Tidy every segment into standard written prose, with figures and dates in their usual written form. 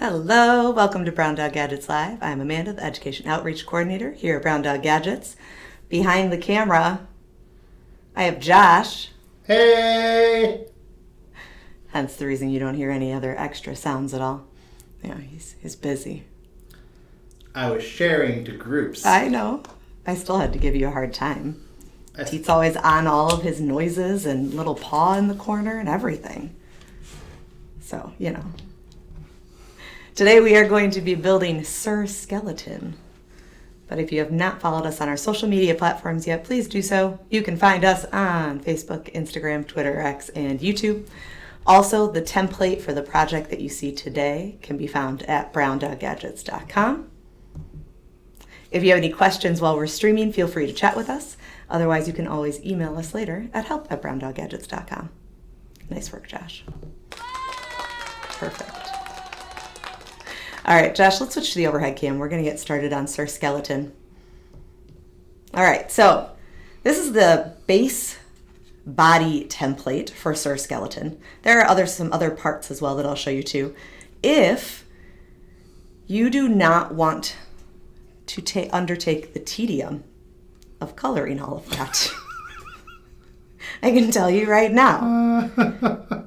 Hello, welcome to Brown Dog Gadgets Live. I'm Amanda, the Education Outreach Coordinator here at Brown Dog Gadgets. Behind the camera, I have Josh. Hey! Hence the reason you don't hear any other extra sounds at all. Yeah, he's busy. I was sharing to groups. I know. I still had to give you a hard time. Pete's always on all of his noises and little paw in the corner and everything. So, you know. Today we are going to be building Sir Skeleton. But if you have not followed us on our social media platforms yet, please do so. You can find us on Facebook, Instagram, Twitter, X, and YouTube. Also, the template for the project that you see today can be found at browndoggadgets.com. If you have any questions while we're streaming, feel free to chat with us. Otherwise, you can always email us later at help@browndoggadgets.com. Nice work, Josh. Perfect. All right, Josh, let's switch to the overhead cam. We're going to get started on Sir Skeleton. All right, so this is the base body template for Sir Skeleton. There are some other parts as well that I'll show you too. If you do not want to undertake the tedium of coloring all of that, I can tell you right now,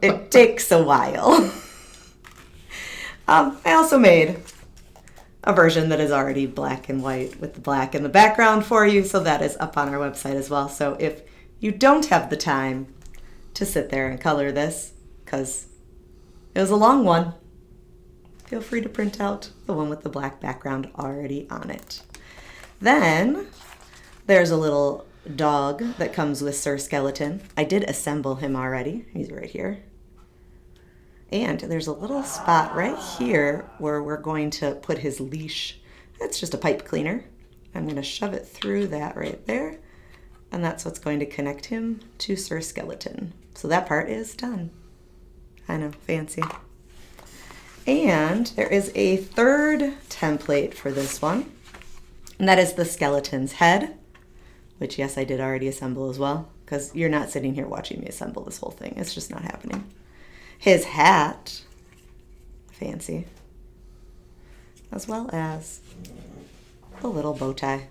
it takes a while. I also made a version that is already black and white with the black in the background for you, so that is up on our website as well. So if you don't have the time to sit there and color this, because it was a long one, feel free to print out the one with the black background already on it. Then there's a little dog that comes with Sir Skeleton. I did assemble him already. He's right here. And there's a little spot right here where we're going to put his leash. That's just a pipe cleaner. I'm going to shove it through that right there. And that's what's going to connect him to Sir Skeleton. So that part is done. I know, fancy. And there is a third template for this one. And that is the skeleton's head, which yes, I did already assemble as well, because you're not sitting here watching me assemble this whole thing. It's just not happening. His hat, fancy, as well as the little bow tie.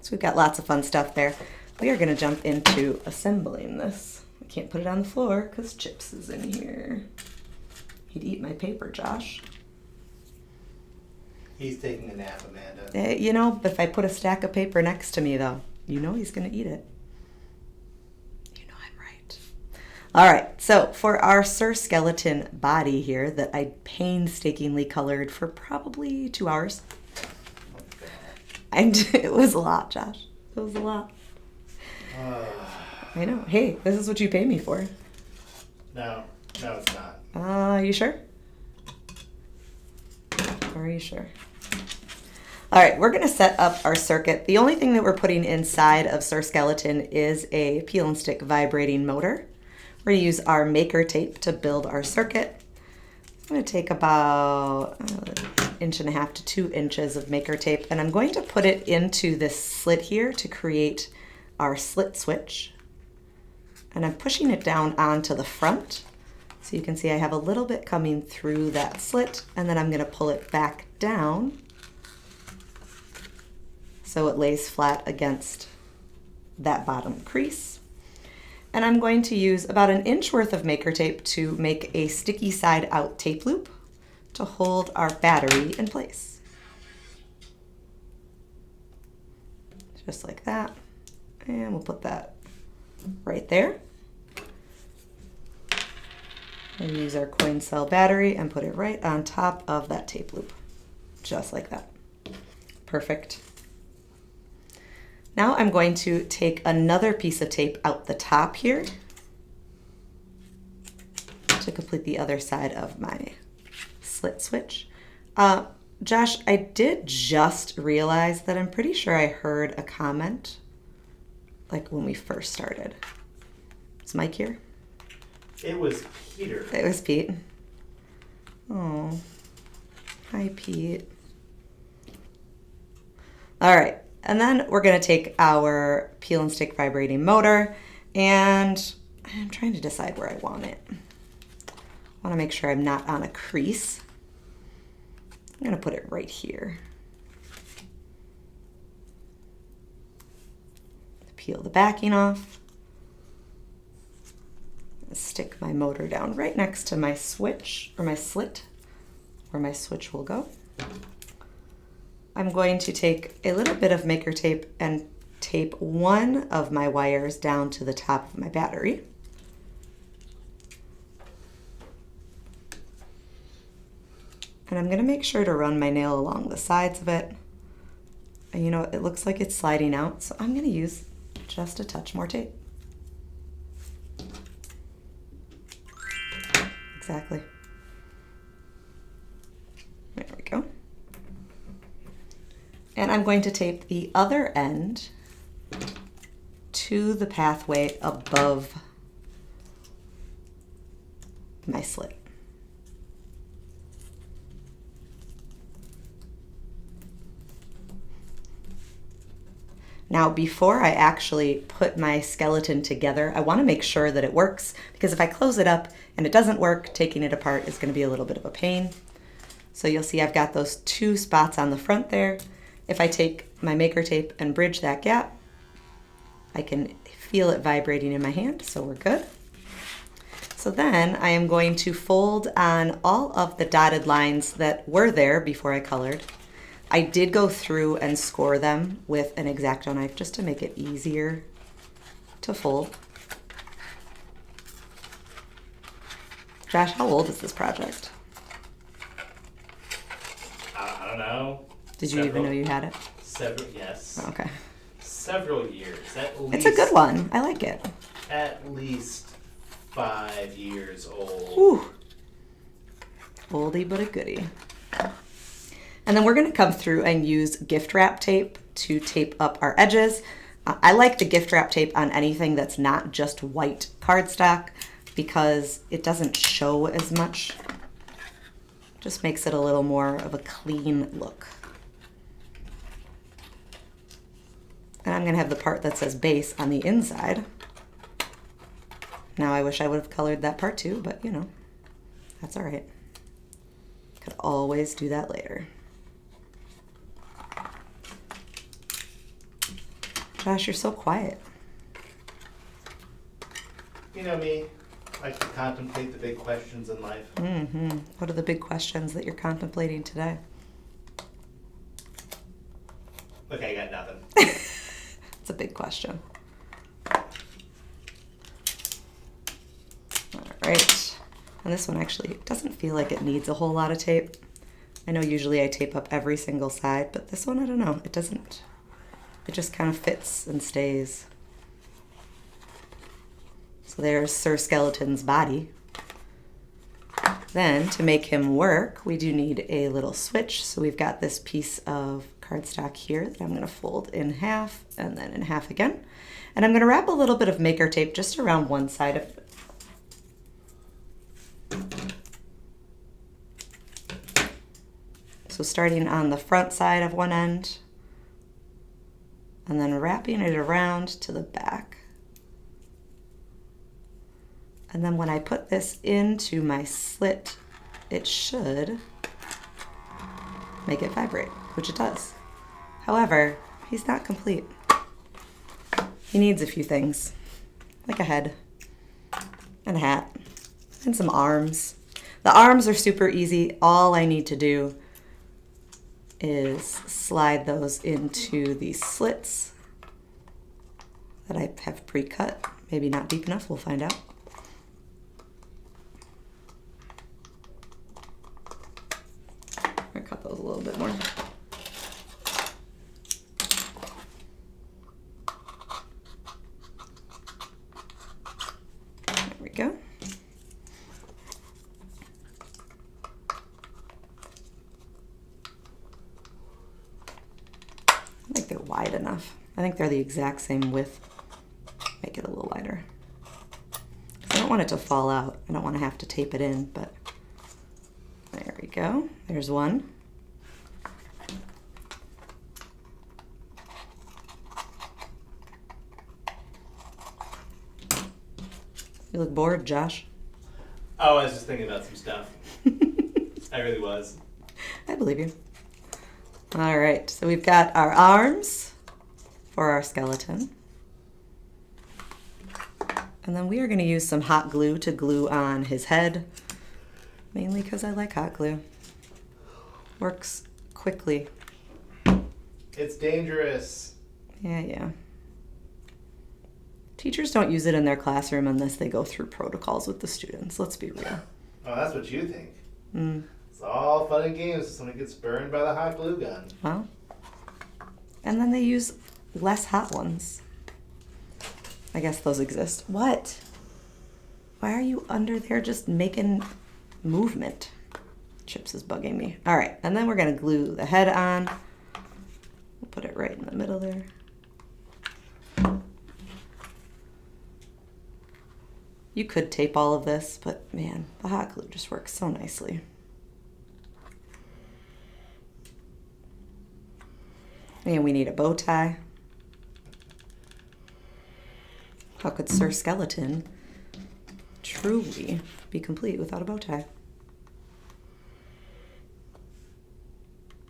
So we've got lots of fun stuff there. We are going to jump into assembling this. I can't put it on the floor because Chips is in here. He'd eat my paper, Josh. He's taking a nap, Amanda. You know, if I put a stack of paper next to me, though, you know he's going to eat it. All right, so for our Sir Skeleton body here that I painstakingly colored for probably 2 hours. It was a lot, Josh. It was a lot. I know. Hey, this is what you pay me for. No, it's not. You sure? Are you sure? All right, we're going to set up our circuit. The only thing that we're putting inside of Sir Skeleton is a peel and stick vibrating motor. We're going to use our maker tape to build our circuit. I'm going to take about 1.5 inches to 2 inches of maker tape, and I'm going to put it into this slit here to create our slit switch. And I'm pushing it down onto the front. So you can see I have a little bit coming through that slit, and then I'm going to pull it back down so it lays flat against that bottom crease. And I'm going to use about 1 inch worth of maker tape to make a sticky side out tape loop to hold our battery in place. Just like that. And we'll put that right there. And use our coin cell battery and put it right on top of that tape loop. Just like that. Perfect. Now I'm going to take another piece of tape out the top here to complete the other side of my slit switch. Josh, I did just realize that I'm pretty sure I heard a comment like when we first started. Is Mike here? It was Peter. It was Pete. Oh, hi Pete. All right. And then we're going to take our peel and stick vibrating motor, and I'm trying to decide where I want it. I want to make sure I'm not on a crease. I'm going to put it right here. Peel the backing off. Stick my motor down right next to my switch, or my slit, where my switch will go. I'm going to take a little bit of maker tape and tape one of my wires down to the top of my battery. And I'm going to make sure to run my nail along the sides of it. And you know, it looks like it's sliding out, so I'm going to use just a touch more tape. Exactly. There we go. And I'm going to tape the other end to the pathway above my slit. Now, before I actually put my skeleton together, I want to make sure that it works, because if I close it up and it doesn't work, taking it apart is going to be a little bit of a pain. So you'll see I've got those two spots on the front there. If I take my maker tape and bridge that gap, I can feel it vibrating in my hand, so we're good. So then I am going to fold on all of the dotted lines that were there before I colored. I did go through and score them with an X-Acto knife just to make it easier to fold. Josh, how old is this project? I don't know. Did you even know you had it? Yes. Oh, okay. Several years, at least. It's a good one. I like it. At least 5 years old. Whew. Oldie but a goodie. And then we're going to come through and use gift wrap tape to tape up our edges. I like the gift wrap tape on anything that's not just white cardstock because it doesn't show as much. Just makes it a little more of a clean look. And I'm going to have the part that says base on the inside. Now I wish I would have colored that part too, but you know, that's all right. Could always do that later. Josh, you're so quiet. You know me, I like to contemplate the big questions in life. Mm-hmm. What are the big questions that you're contemplating today? Okay, I got nothing. It's a big question. All right. And this one actually doesn't feel like it needs a whole lot of tape. I know usually I tape up every single side, but this one, I don't know. It doesn't. It just kind of fits and stays. So there's Sir Skeleton's body. Then to make him work, we do need a little switch. So we've got this piece of cardstock here that I'm going to fold in half and then in half again. And I'm going to wrap a little bit of maker tape just around one side of it. So starting on the front side of one end and then wrapping it around to the back. And then when I put this into my slit, it should make it vibrate, which it does. However, he's not complete. He needs a few things, like a head and a hat and some arms. The arms are super easy. All I need to do is slide those into these slits that I have pre-cut. Maybe not deep enough, we'll find out. I'm gonna cut those a little bit more. There we go. I think they're wide enough. I think they're the exact same width. Make it a little wider. I don't want it to fall out. I don't want to have to tape it in, but there we go. There's one. You look bored, Josh. Oh, I was just thinking about some stuff. I really was. I believe you. All right, so we've got our arms for our skeleton. And then we are going to use some hot glue to glue on his head, mainly because I like hot glue. Works quickly. It's dangerous. Yeah. Teachers don't use it in their classroom unless they go through protocols with the students. Let's be real. Oh, that's what you think. Mm. It's all fun and games if someone gets burned by the hot glue gun. Well, and then they use less hot ones. I guess those exist. What? Why are you under there just making movement? Chips is bugging me. All right, and then we're gonna glue the head on. We'll put it right in the middle there. You could tape all of this, but man, the hot glue just works so nicely. And we need a bow tie. How could Sir Skeleton truly be complete without a bow tie?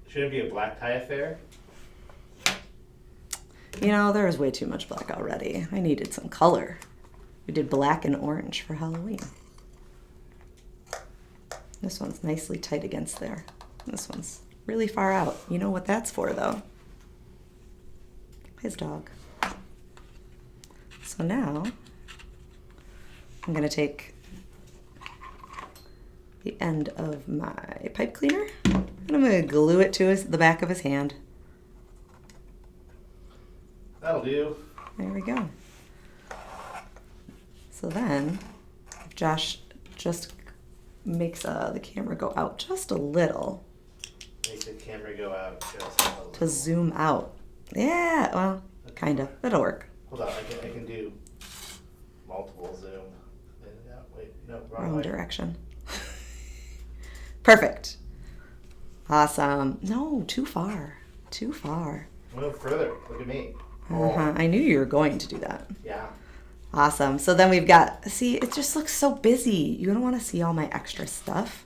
Shouldn't it be a black tie affair? You know, there was way too much black already. I needed some color. We did black and orange for Halloween. This one's nicely tight against there. This one's really far out. You know what that's for, though? His dog. So now, I'm going to take the end of my pipe cleaner, and I'm going to glue it to the back of his hand. That'll do. There we go. So then, if Josh just makes the camera go out just a little. Make the camera go out just a little. To zoom out. Yeah, well, kind of. That'll work. Hold on, I can do multiple zoom. No, wait, no, wrong Wrong way. direction. Perfect. Awesome. No, too far. Too far. Move further. Look at me. I knew you were going to do that. Yeah. Awesome. So then we've got, see, it just looks so busy. You don't want to see all my extra stuff.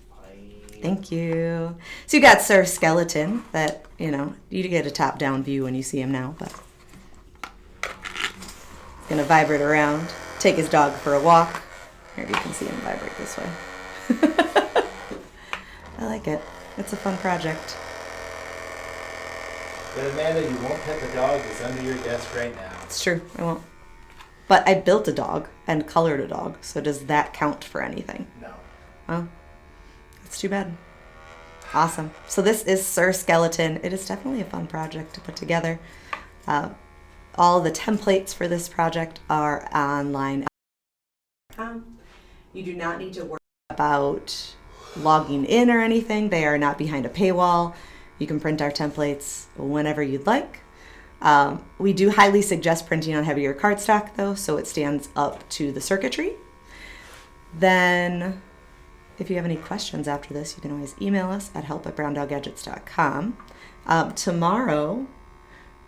Fine. Thank you. So you got Sir Skeleton that, you know, you get a top-down view when you see him now, but he's going to vibrate around, take his dog for a walk. Here, you can see him vibrate this way. I like it. It's a fun project. But Amanda, you won't pet the dog that's under your desk right now. It's true. I won't. But I built a dog and colored a dog, so does that count for anything? No. Well, that's too bad. Awesome. So this is Sir Skeleton. It is definitely a fun project to put together. All the templates for this project are online. You do not need to worry about logging in or anything. They are not behind a paywall. You can print our templates whenever you'd like. We do highly suggest printing on heavier cardstock though, so it stands up to the circuitry. Then if you have any questions after this, you can always email us at help@browndoggadgets.com. Tomorrow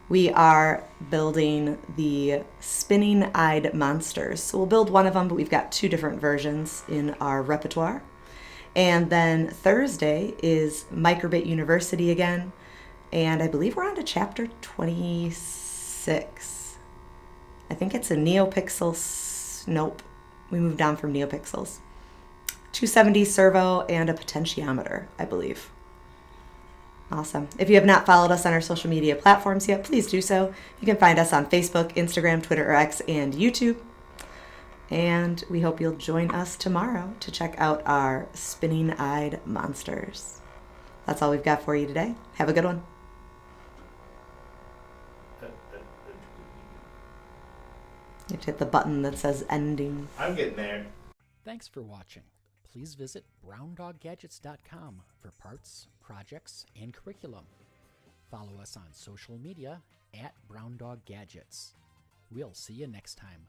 we are building the spinning-eyed monsters. So we'll build one of them, but we've got two different versions in our repertoire. And then Thursday is Microbit University again. And I believe we're on to chapter 26. I think it's a NeoPixel. Nope, we moved on from NeoPixels. 270 servo and a potentiometer, I believe. Awesome. If you have not followed us on our social media platforms yet, please do so. You can find us on Facebook, Instagram, Twitter, or X, and YouTube. And we hope you'll join us tomorrow to check out our spinning-eyed monsters. That's all we've got for you today. Have a good one. You have to hit the button that says ending. I'm getting there. Thanks for watching. Please visit browndoggadgets.com for parts, projects, and curriculum. Follow us on social media @browndoggadgets. We'll see you next time.